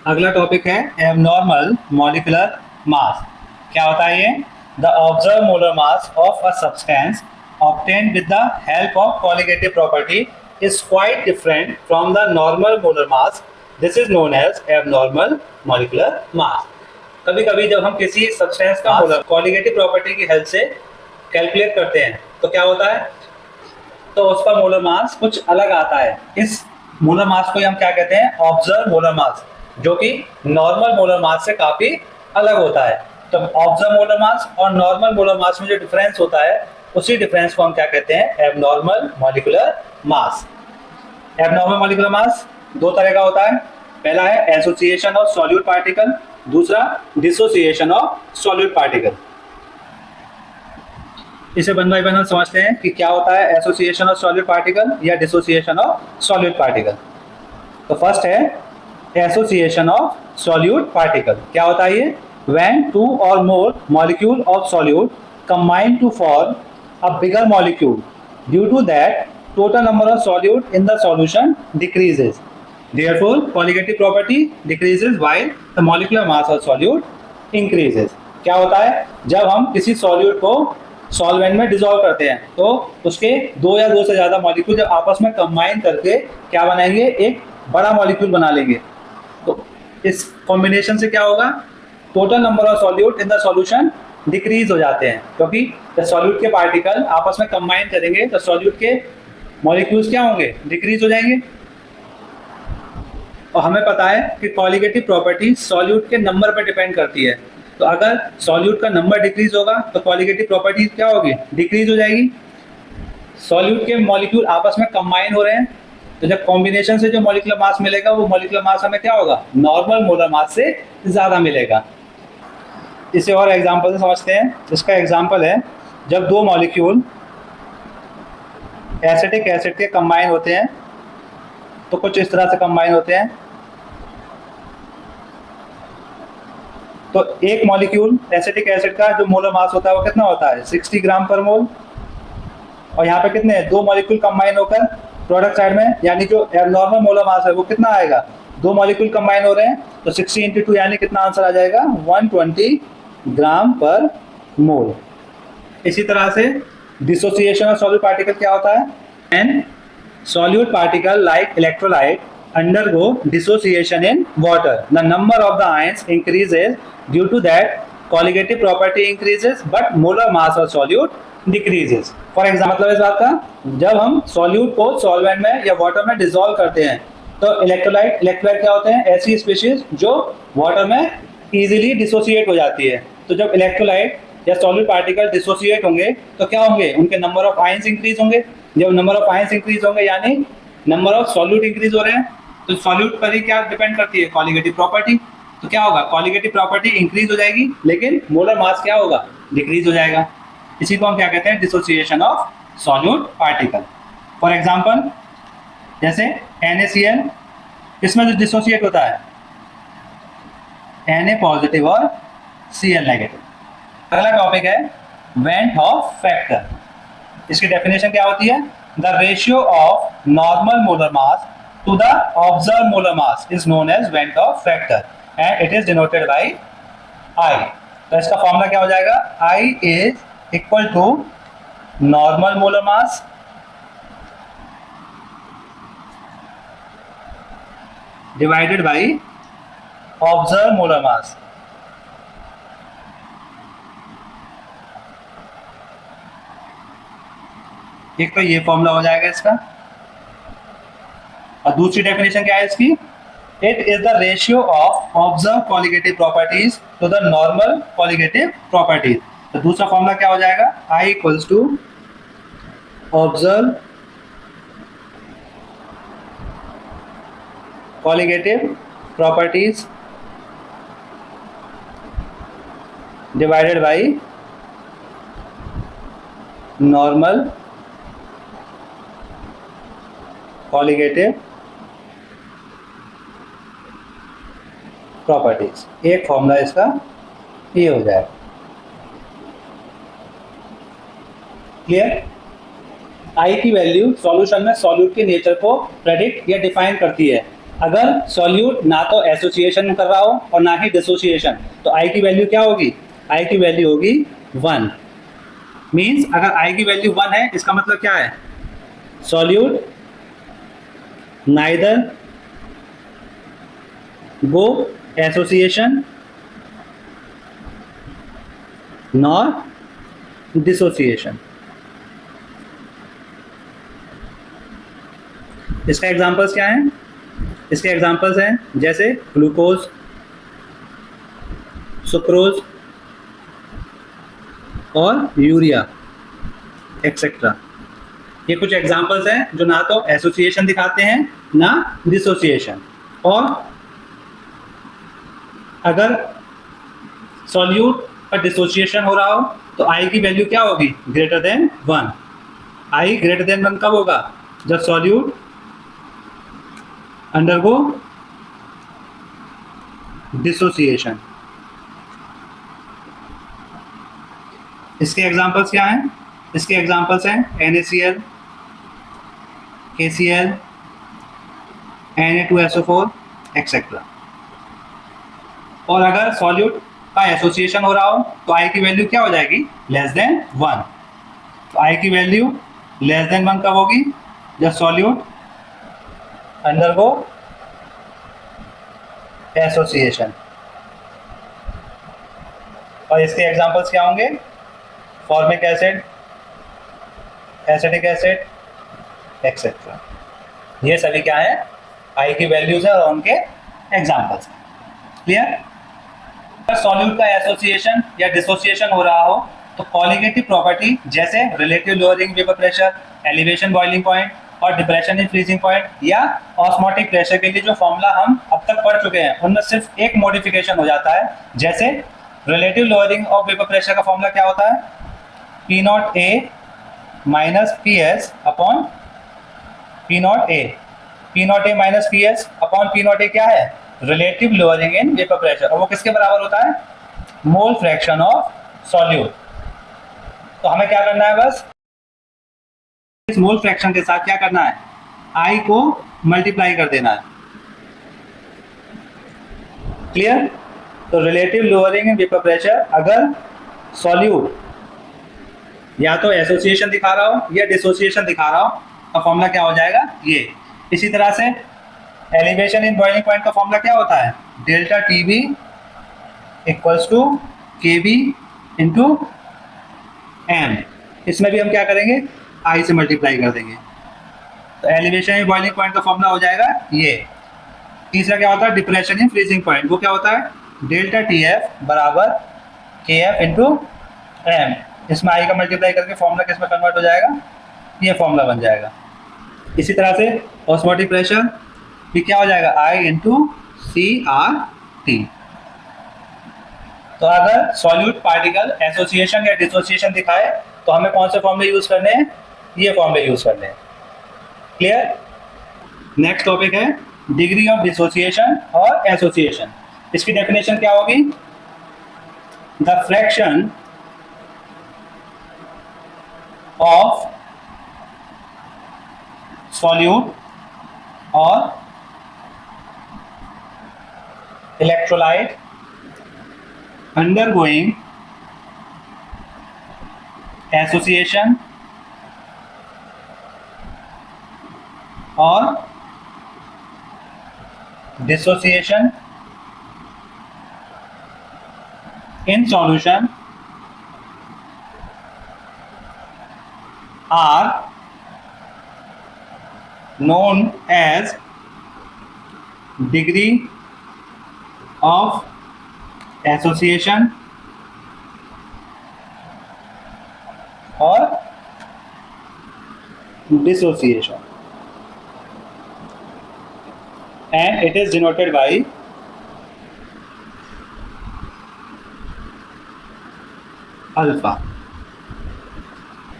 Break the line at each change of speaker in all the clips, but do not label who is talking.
अगला टॉपिक है abnormal molecular मास। क्या होता है ये? The observe molar mass of a substance obtained with the help of colligative property is quite different from the normal molar mass. This is known as abnormal molecular mass. कभी कभी जब हम किसी substance का मोलर कॉलिगेटिव प्रॉपर्टी की help से calculate करते हैं तो क्या होता है, तो उसका मोलर मास कुछ अलग आता है। इस मोलर मास को हम क्या कहते हैं? ऑब्जर्व मोलर मास, जो कि नॉर्मल मोलर मास से काफी अलग होता है। तो ऑब्जर्व मोलर मास और नॉर्मल मोलर मास में जो डिफरेंस होता है उसी डिफरेंस को हम क्या कहते हैं? Abnormal molecular mass. Abnormal molecular mass दो तरह का होता है। पहला है एसोसिएशन ऑफ सॉल्यूट पार्टिकल, दूसरा डिसोसिएशन ऑफ सॉल्यूट पार्टिकल। इसे वन बाय वन हम समझते हैं कि क्या होता है एसोसिएशन ऑफ सॉल्यूट पार्टिकल या डिसोसिएशन ऑफ सॉल्यूट पार्टिकल। तो फर्स्ट है एसोसिएशन ऑफ सॉल्यूट पार्टिकल। क्या होता है ये? When two or more molecule of solute combine to form a bigger molecule. Due to that, total number of solute in the solution decreases. Therefore, colligative property decreases while the molecular mass of solute increases. क्या होता है? जब हम किसी solute को solvent में dissolve करते हैं तो उसके दो या दो से ज्यादा मॉलिक्यूल जब आपस में कंबाइन करके क्या बनाएंगे? एक बड़ा मॉलिक्यूल बना लेंगे। तो इस कॉम्बिनेशन से क्या होगा? Total number of solute in the solution decrease हो जाते हैं, क्योंकि जब सॉल्यूट के पार्टिकल आपस में कंबाइन करेंगे तो सॉल्यूट के मॉलिक्यूल्स क्या होंगे? डिक्रीज हो जाएंगे। और हमें पता है कि कॉलिगेटिव प्रॉपर्टी सॉल्यूट के नंबर पर डिपेंड करती है। तो अगर सॉल्यूट का नंबर डिक्रीज होगा तो कॉलिगेटिव प्रॉपर्टी क्या होगी? डिक्रीज हो जाएगी। सॉल्यूट के मॉलिक्यूल आपस में कंबाइन हो रहे हैं तो जब कॉम्बिनेशन से जो मॉलिक्यूलर मास मिलेगा वो मॉलिक्यूलर मास हमें क्या होगा? नॉर्मल मोलर मास से ज्यादा मिलेगा। इसे और एग्जांपल से समझते हैं। इसका एग्जांपल है जब दो मॉलिक्यूल एसिटिक एसिड के कंबाइन होते हैं तो कुछ इस तरह से कंबाइन होते हैं। तो एक मॉलिक्यूल एसिटिक एसिड का जो मोलर मास होता है वो कितना होता है? 60 ग्राम पर मोल। और यहाँ पे कितने? दो मॉलिक्यूल कंबाइन होकर प्रोडक्ट साइड में, यानी जो एबनॉर्मल मोलर मास है वो कितना आएगा? दो मॉलिक्यूल कंबाइन हो रहे हैं तो 60 × 2 यानी कितना आंसर आ जाएगा? 120 ग्राम पर मोल। इसी तरह से डिसोसिएशन ऑफ सॉल्यूट पार्टिकल क्या होता है? And solute particle like electrolyte undergo dissociation in water. The number of the ions increases. Due to that, colligative property increases, but molar mass of solute decreases. For example, मतलब इस बात का, जब हम solute को सॉल्वेंट में या water में डिसॉल्व करते हैं तो इलेक्ट्रोलाइट क्या होते हैं? ऐसी स्पीशीज जो वाटर में इजीली डिसोसिएट हो जाती है। तो जब इलेक्ट्रोलाइट या सॉल्यूट पार्टिकल डिसोसिएट होंगे तो क्या होंगे? उनके नंबर ऑफ आयंस इंक्रीज होंगे। जब नंबर ऑफ आयंस इंक्रीज होंगे यानी नंबर ऑफ सॉल्यूट इंक्रीज हो रहे हैं, तो सॉल्यूट पर ही क्या डिपेंड करती है? Colligative property. तो क्या होगा? कॉलिगेटिव प्रॉपर्टी इंक्रीज हो जाएगी लेकिन मोलर मास क्या होगा? डिक्रीज हो जाएगा। इसी को हम क्या कहते हैं? Dissociation of solute particle. For example जैसे NaCl, इसमें जो डिसोसिएट होता है Na पॉजिटिव और Cl नेगेटिव। अगला टॉपिक है वेंट हॉफ फैक्टर। इसकी डेफिनेशन क्या होती है? The ratio of normal molar mass to the observed molar mass is known as Vent Hoff factor and it is denoted by I. तो इसका formula क्या हो जाएगा? I is equal to normal molar mass divided by observed molar mass. एक तो ये formula हो जाएगा इसका। और दूसरी डेफिनेशन क्या है इसकी? It is the ratio of observe colligative properties to the normal colligative properties. तो दूसरा फॉर्मूला क्या हो जाएगा? I equals to observe colligative properties divided by normal colligative properties. एक फॉर्मूला इसका ये हो जाएगा। क्लियर? आई की वैल्यू सॉल्यूशन में सॉल्यूट के नेचर को प्रेडिक्ट या डिफाइन करती है। अगर सॉल्यूट ना तो एसोसिएशन कर रहा हो और ना ही डिसोसिएशन, तो आई की वैल्यू क्या होगी? आई की वैल्यू होगी 1। मीन्स अगर आई की वैल्यू 1 है, इसका मतलब क्या है? सॉल्यूट नाइदर गो एसोसिएशन नॉर डिसोसिएशन। इसका एग्जांपल्स क्या हैं? इसके एग्जांपल्स हैं जैसे ग्लूकोज, सुक्रोज और यूरिया एक्सेट्रा। ये कुछ एग्जांपल्स हैं जो ना तो एसोसिएशन दिखाते हैं ना डिसोसिएशन। और अगर सॉल्यूट पर डिसोसिएशन हो रहा हो तो आई की वैल्यू क्या होगी? Greater than 1। आई ग्रेटर देन 1 कब होगा? जब सॉल्यूट अंडरगो डिसोसिएशन। इसके एग्जांपल्स क्या हैं? इसके एग्जांपल्स हैं NaCl, KCl, Na2SO4 एक्सेट्रा। और अगर सॉल्यूट का एसोसिएशन हो रहा हो तो आई की वैल्यू क्या हो जाएगी? Less than 1। तो आई की वैल्यू लेस देन 1 कब होगी? जब सॉल्यूट अंडरगो एसोसिएशन। और इसके एग्जांपल्स क्या होंगे? Formic acid, acetic acid etcetera. ये सभी क्या है? आई की वैल्यूज है और उनके एग्जांपल्स हैं। क्लियर? अगर सॉल्यूट का एसोसिएशन या डिसोसिएशन हो रहा हो तो कॉलिगेटिव प्रॉपर्टी जैसे relative lowering vapour pressure, elevation boiling point और डिप्रेशन इन फ्रीजिंग पॉइंट या ऑस्मोटिक प्रेशर के लिए जो फॉर्मूला हम अब तक पढ़ चुके हैं, उनमें सिर्फ एक मॉडिफिकेशन हो जाता है। जैसे relative lowering of vapour pressure का फॉर्मूला क्या होता है? P not A minus P S upon P not A। P not A minus P S upon P not A क्या है? Relative lowering in vapour pressure. और वो किसके बराबर होता है? Mole fraction of solute. तो हमें क्या करना है? बस इस मोल फ्रैक्शन के साथ क्या करना है? आई को मल्टीप्लाई कर देना है। क्लियर? तो relative lowering in vapour pressure अगर सॉल्यूट या तो एसोसिएशन दिखा रहा हो या डिसोसिएशन दिखा रहा हो तो फॉर्मूला क्या हो जाएगा? ये। इसी तरह से एलिवेशन इन बॉइलिंग पॉइंट का फॉर्मूला क्या होता है? Delta TB equals to KB into M। इसमें भी हम क्या करेंगे? आई से मल्टीप्लाई कर देंगे। तो एलिवेशन इन बॉइलिंग पॉइंट का फॉर्मूला हो जाएगा ये। तीसरा क्या होता है? Depression in freezing point. वो क्या होता है? डेल्टा TF बराबर KF इंटू M। इसमें आई का मल्टीप्लाई करके फॉर्मूला किस में कन्वर्ट हो जाएगा? ये फॉर्मूला बन जाएगा। इसी तरह से ऑस्मोटिक प्रेशर भी क्या हो जाएगा? I into CRT। तो अगर सॉल्यूट पार्टिकल एसोसिएशन या डिसोसिएशन दिखाए तो हमें कौन से फॉर्मूले यूज करने हैं? ये फॉर्मूले यूज करने हैं। क्लियर? नेक्स्ट टॉपिक है डिग्री ऑफ डिसोसिएशन और एसोसिएशन। इसकी डेफिनेशन क्या होगी? द फ्रैक्शन ऑफ सॉल्यूट और electrolyte undergoing association or dissociation in solution are known as degree of association or dissociation, and it is denoted by alpha.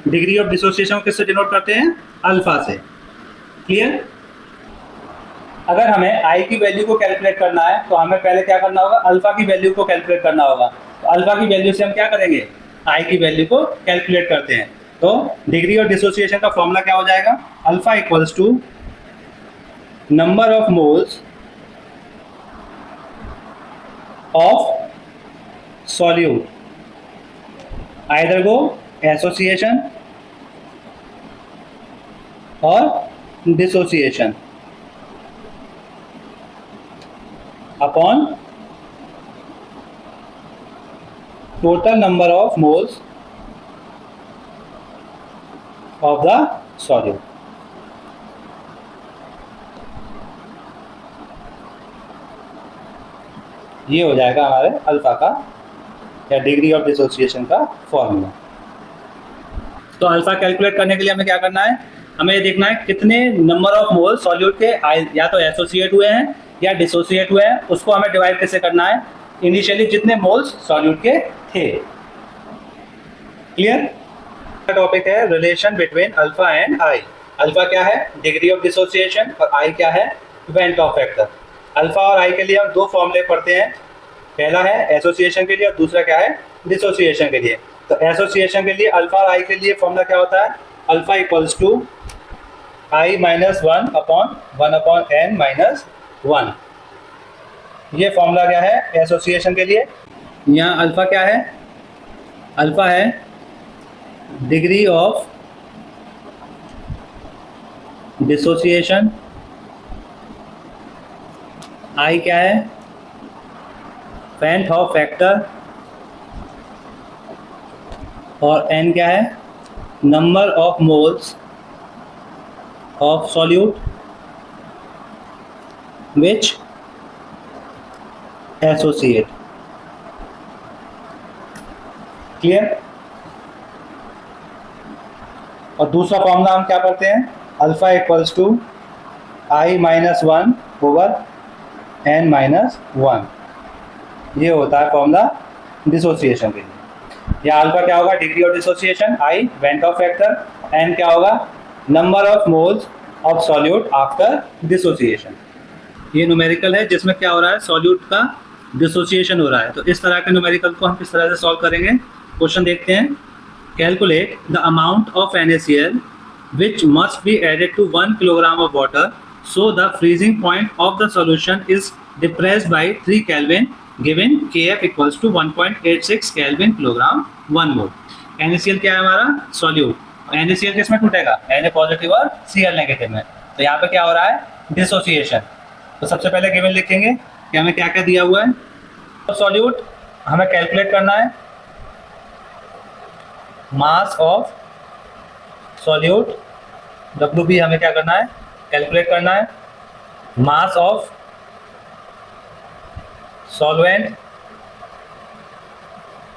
Degree of dissociation किससे denote करते हैं? Alpha से। Clear? अगर हमें आई की value को calculate करना है तो हमें पहले क्या करना होगा? अल्फा की वैल्यू को कैलकुलेट करना होगा। तो अल्फा की वैल्यू से हम क्या करेंगे? आई की वैल्यू को कैलकुलेट करते हैं। तो डिग्री ऑफ डिसोसिएशन का फॉर्मूला क्या हो जाएगा? Alpha equals to number of moles of solute, either go association or dissociation upon total number of moles of the solute. ये हो जाएगा हमारे अल्फा का या डिग्री ऑफ डिसोसिएशन का फॉर्मूला। तो अल्फा कैलकुलेट करने के लिए हमें क्या करना है, हमें ये देखना है कितने नंबर ऑफ मोल सॉल्यूट के या तो एसोसिएट हुए हैं या डिसोसिएट हुए हैं, उसको हमें डिवाइड कैसे करना है इनिशियली जितने मोल्स सॉल्यूट के थे। क्लियर? टॉपिक है relation between alpha and I. Alpha क्या है, डिग्री ऑफ डिसोसिएशन, और आई क्या है, वेन ऑफ फैक्टर। अल्फा और आई के लिए हम दो फॉर्मूले पढ़ते हैं, पहला है एसोसिएशन के लिए और दूसरा क्या है, डिसोसिएशन के लिए। तो एसोसिएशन के लिए अल्फा और आई के लिए फॉर्मूला क्या होता है, alpha equals to i minus 1 upon n minus 1। ये फॉर्मूला क्या है एसोसिएशन के लिए। यहाँ अल्फा क्या है, अल्फा है डिग्री ऑफ डिसोसिएशन, आई क्या है वेन ऑफ फैक्टर, और n क्या है number of moles of solute which associate. Clear? और दूसरा फॉर्मूला हम क्या करते हैं, alpha equals to i minus 1 over n minus 1। ये होता है फॉर्मूला डिसोसिएशन के लिए। या अल्फा क्या होगा, degree of dissociation, I went of factor, n क्या होगा number of moles of solute after dissociation. ये न्यूमेरिकल है जिसमें क्या हो रहा है, सॉल्यूट का डिसोसिएशन हो रहा है। तो इस तरह के न्यूमेरिकल को हम किस तरह से सॉल्व करेंगे, क्वेश्चन देखते हैं। Calculate the amount of NaCl which must be added to 1 kilogram of water so the freezing point of the solution is depressed by 3 Kelvin given Kf equals to 1.86 Kelvin kilogram 1 mole। NaCl क्या है हमारा, solute. NaCl किसमें टूटेगा, Na positive और Cl negative में। तो यहाँ पे क्या हो रहा है, डिसोसिएशन। तो सबसे पहले गिवन लिखेंगे कि हमें क्या क्या दिया हुआ है। तो सॉल्यूट हमें कैलकुलेट करना है, मास ऑफ सॉल्यूट WB हमें क्या करना है, कैलकुलेट करना है। मास ऑफ सॉल्वेंट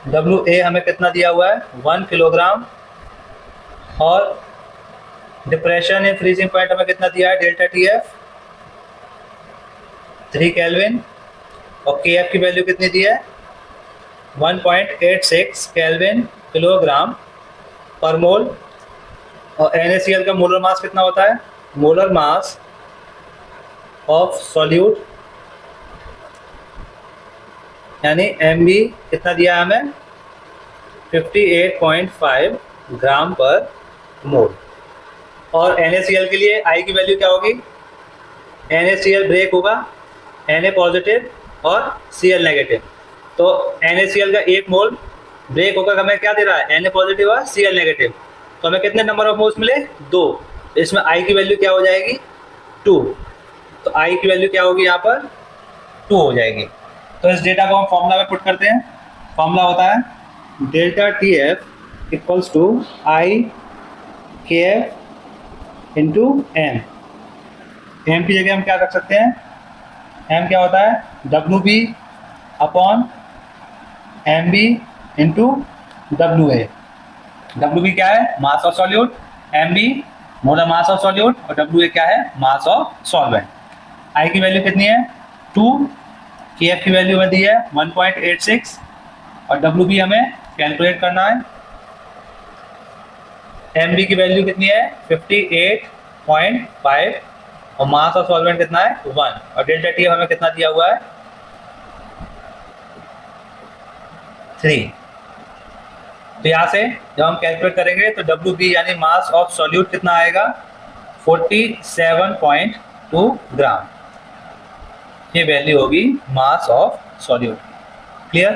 WA हमें कितना दिया हुआ है, 1 किलोग्राम, और डिप्रेशन इन फ्रीजिंग पॉइंट हमें कितना दिया है, डेल्टा TF 3 केल्विन, और KF की वैल्यू कितनी दी है 1.86 केल्विन किलोग्राम पर मोल। और NaCl का मोलर मास कितना होता है, मोलर मास ऑफ सॉल्यूट यानी MB कितना दिया है हमें 58.5 ग्राम पर मोल। और NaCl के लिए I की वैल्यू क्या होगी, NaCl ब्रेक होगा Na पॉजिटिव और Cl नेगेटिव। तो NaCl का 1 मोल ब्रेक होकर हमें क्या दे रहा है, Na पॉजिटिव और Cl नेगेटिव। तो हमें कितने नंबर ऑफ मोल्स मिले, 2। इसमें I की वैल्यू क्या हो जाएगी, 2। तो I की वैल्यू क्या होगी यहाँ पर 2 हो जाएगी। तो इस डेटा को हम फॉर्मूला में पुट करते हैं। फॉर्मूला होता है delta TF equals to i KF into M। M की जगह हम क्या रख सकते हैं, M क्या होता है WB upon MB into WA। WB क्या है, mass of solute, MB molar mass of solute, और WA क्या है, मास ऑफ सॉल्वेंट। I की वैल्यू कितनी है 2, KF की वैल्यू हमें दी है 1.86, और WB हमें कैलकुलेट करना है। MB की वैल्यू कितनी है 58.5, और मास ऑफ सॉल्वेंट कितना है 1, और डेल्टा T हमें कितना दिया हुआ है 3। तो यहाँ से जब हम कैलकुलेट करेंगे तो WB यानी मास ऑफ सॉल्यूट कितना आएगा 47.2 ग्राम। ये वैल्यू होगी मास ऑफ सॉल्यूट। क्लियर?